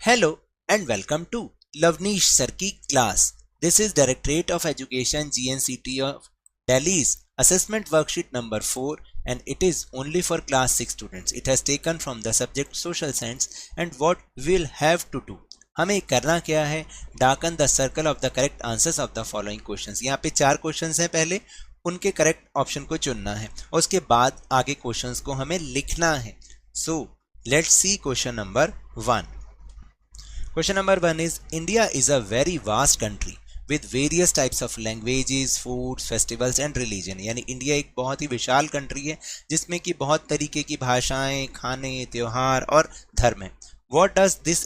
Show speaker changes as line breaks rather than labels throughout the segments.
Hello and welcome to Lavneesh Sir की class. This is Directorate of Education GNCT of Delhi's assessment worksheet number 4 and it is only for class 6 students. It has taken from the subject social science and what we'll have to do. हमें करना क्या है, darken the circle of the correct answers of the following questions. यहाँ पे 4 questions हैं, पहले उनके correct option को चुनना है और उसके बाद आगे क्वेश्चंस को हमें लिखना है. So let's see question number 1. Question number 1 is India is a very vast country with various types of languages, foods, festivals and religion. यानी इंडिया एक बहुत ही विशाल कंट्री है जिसमें कि बहुत तरीके की भाषाएं, खाने, त्योहार और धर्म है. What does this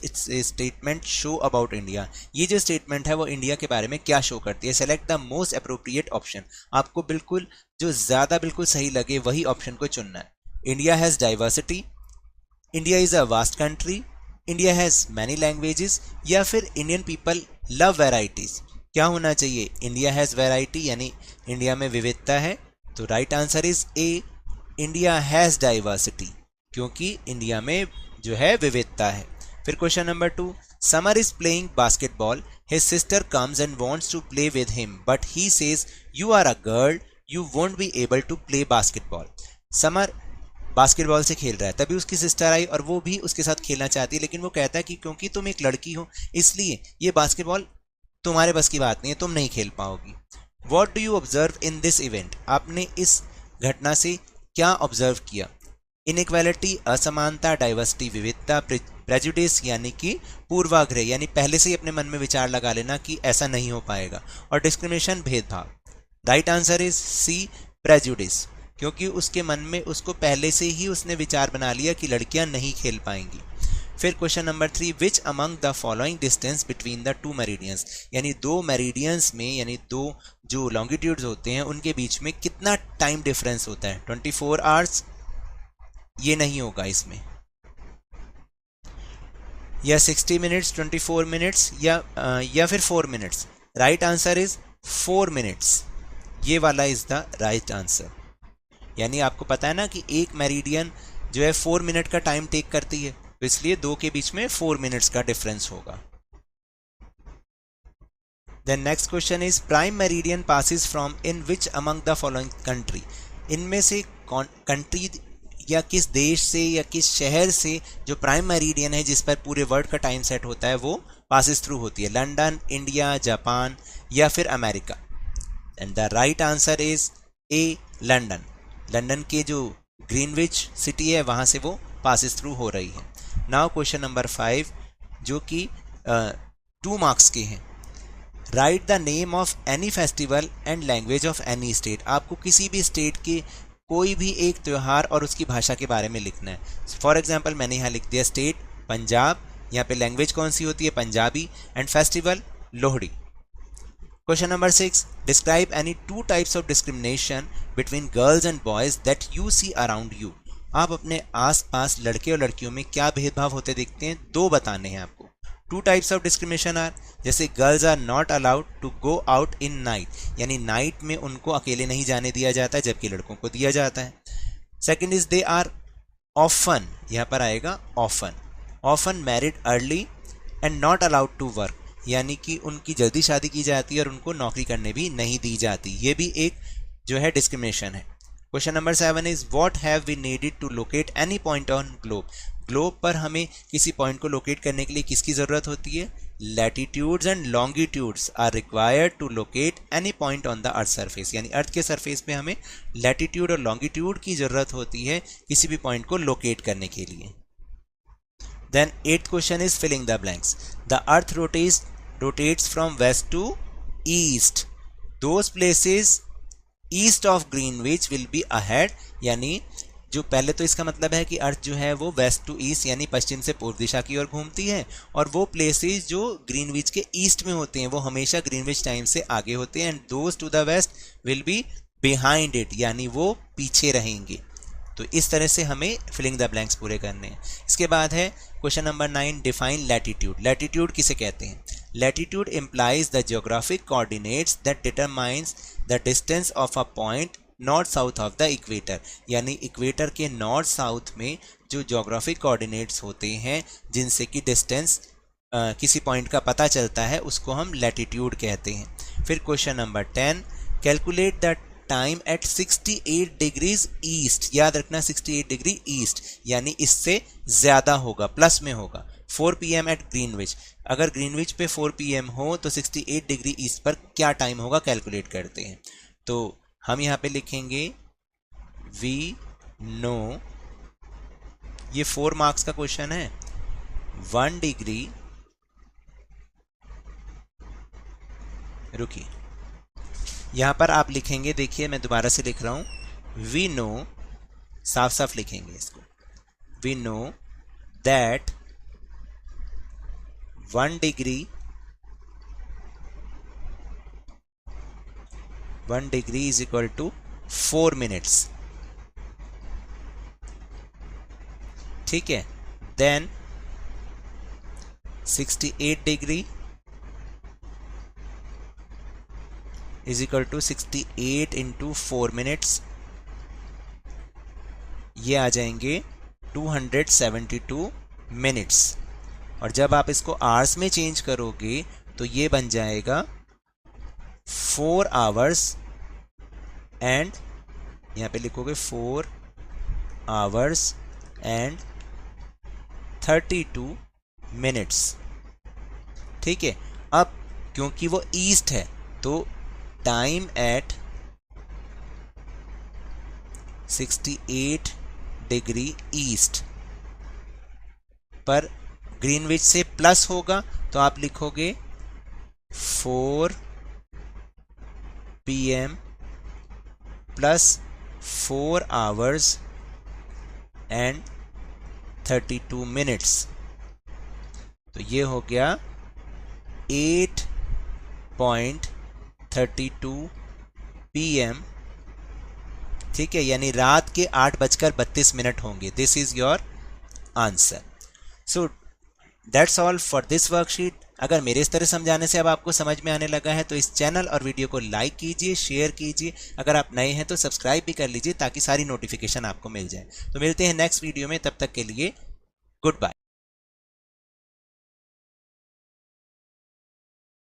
statement show about India? ये जो स्टेटमेंट है वो इंडिया के बारे में क्या शो करती है? Select the most appropriate option. आपको बिल्कुल जो ज़्यादा बिल्कुल सही लगे वही ऑप्शन को चुनना है. India has diversity, India is a vast country, India has many languages या फिर इंडियन पीपल लव वेराइटीज़. क्या होना चाहिए? इंडिया हैज़ वेराइटी यानी इंडिया में विविधता है. तो right answer is A, India has diversity, क्योंकि इंडिया में जो है विविधता है. फिर question number 2. Samar is playing basketball, his sister comes and wants to play with him but he says you are a girl, you won't be able to play basketball. Samar basketball से खेल रहा है, तभी उसकी सिस्टर आई और वो भी उसके साथ खेलना चाहती है, लेकिन वो कहता है कि क्योंकि तुम एक लड़की हो इसलिए ये बास्केटबॉल तुम्हारे बस की बात नहीं है, तुम नहीं खेल पाओगी. What do you observe in this event? आपने इस घटना से क्या ऑब्जर्व किया? इनइक्वालिटी असमानता, डाइवर्सिटी विविधता, प्रेजुडिस यानी कि पूर्वाग्रह यानी पहले से ही अपने मन में विचार लगा लेना कि ऐसा नहीं हो पाएगा, और डिस्क्रिमिनेशन भेदभाव. Right answer is C, prejudice, क्योंकि उसके मन में उसको पहले से ही उसने विचार बना लिया कि लड़कियां नहीं खेल पाएंगी. फिर question number 3. Which among the following distance between the two meridians? यानी दो मेरिडियंस में यानी दो जो लॉन्गिट्यूड्स होते हैं उनके बीच में कितना टाइम डिफरेंस होता है? 24 आवर्स ये नहीं होगा इसमें, या 60 मिनट्स, 24 मिनट्स या फिर 4 minutes. Right answer is 4 minutes. ये वाला इज द राइट आंसर. यानी आपको पता है ना कि एक मेरिडियन जो है 4 मिनट का टाइम टेक करती है, तो इसलिए दो के बीच में 4 मिनट्स का डिफरेंस होगा. Then next question is prime meridian passes from in which among the following country? इनमें से कंट्री या किस देश से या किस शहर से जो प्राइम मेरिडियन है जिस पर पूरे वर्ल्ड का टाइम सेट होता है वो पासिस थ्रू होती है? लंदन, इंडिया, जापान या फिर America? And the right answer is A, London. London के जो ग्रीनविच सिटी है वहाँ से वो पासिस थ्रू हो रही है. नाउ क्वेश्चन नंबर 5 जो कि 2 मार्क्स के हैं. Right the name of any festival and language of any state. आपको किसी भी स्टेट के कोई भी एक त्यौहार और उसकी भाषा के बारे में लिखना है. फॉर एग्जाम्पल मैंने यहाँ लिख दिया स्टेट पंजाब, यहाँ पे लैंग्वेज कौन सी होती है? Punjabi, and festival Lohri. Question number 6. Describe any 2 types of discrimination between girls and boys that you see around you. आप अपने आस-पास लड़के और लड़कियों में क्या भेदभाव होते देखते हैं? 2 बताने हैं आपको. 2 types of discrimination are, जैसे girls are not allowed to go out in night, यानी नाइट में उनको अकेले नहीं जाने दिया जाता है जबकि लड़कों को दिया जाता है. Second is they are often, यहाँ पर आएगा often married early and not allowed to work, यानी कि उनकी जल्दी शादी की जाती है और उनको नौकरी करने भी नहीं दी जाती. ये भी एक जो है डिस्क्रिमिनेशन है. Question number 7 is what have we needed to locate any point on globe? Globe पर हमें किसी पॉइंट को लोकेट करने के लिए किसकी ज़रूरत होती है? Latitudes and longitudes are required to locate any point on the earth surface. यानी अर्थ के सरफेस पे हमें लैटिट्यूड और लॉन्गिट्यूड की ज़रूरत होती है किसी भी पॉइंट को लोकेट करने के लिए. Then 8th question is filling the blanks. The earth rotates from west to east. Those places east of Greenwich will be ahead. यानी जो पहले तो इसका मतलब है कि अर्थ जो है वो वेस्ट टू ईस्ट यानी पश्चिम से पूर्व दिशा की ओर घूमती है, और वो प्लेसेस जो ग्रीनविच के ईस्ट में होते हैं वो हमेशा ग्रीनविच टाइम से आगे होते हैं. And those to the west will be behind it, यानी वो पीछे रहेंगे. तो इस तरह से हमें फिलिंग द ब्लैंक्स पूरे करने हैं. इसके बाद है question number 9. Define latitude. Latitude किसे कहते हैं? Latitude implies the geographic coordinates that determines the distance of a point north south of the equator, यानी इक्वेटर के नॉर्थ साउथ में जो ज्योग्राफिक कोऑर्डिनेट्स होते हैं जिनसे कि डिस्टेंस किसी पॉइंट का पता चलता है उसको हम लैटिट्यूड कहते हैं। फिर question number 10, calculate the time at 68 degrees east. याद रखना 68 डिग्री ईस्ट यानी इससे ज़्यादा होगा, प्लस में होगा। 4 PM एट ग्रीनविच, अगर ग्रीनविच पे 4 PM हो तो 68 डिग्री ईस्ट पर क्या टाइम होगा कैलकुलेट करते हैं। तो हम यहाँ पे लिखेंगे वी नो, ये 4 मार्क्स का क्वेश्चन है। 1 डिग्री, रुकिए यहाँ पर आप लिखेंगे, देखिए मैं दोबारा से लिख रहा हूँ, वी नो, साफ साफ लिखेंगे इसको, we know that 1 degree is equal to 4 minutes. ठीक है, then 68 degree is equal to 68 into 4 minutes, ये आ जाएंगे 272 मिनट्स। और जब आप इसको आवर्स में चेंज करोगे तो ये बन जाएगा 4 आवर्स एंड, यहाँ पे लिखोगे 4 आवर्स एंड 32 मिनट्स। ठीक है, अब क्योंकि वो ईस्ट है तो टाइम एट 68 डिग्री ईस्ट पर ग्रीनविच से प्लस होगा तो आप लिखोगे 4 PM plus 4 hours and 32 minutes. तो ये हो गया 8.32 PM। ठीक है, यानी रात के 8:32 होंगे। This is your answer. So that's all for this worksheet. अगर मेरे इस तरह समझाने से अब आपको समझ में आने लगा है तो इस चैनल और वीडियो को लाइक कीजिए, शेयर कीजिए। अगर आप नए हैं तो सब्सक्राइब भी कर लीजिए ताकि सारी नोटिफिकेशन आपको मिल जाए। तो मिलते हैं नेक्स्ट वीडियो में, तब तक के लिए गुड बाय।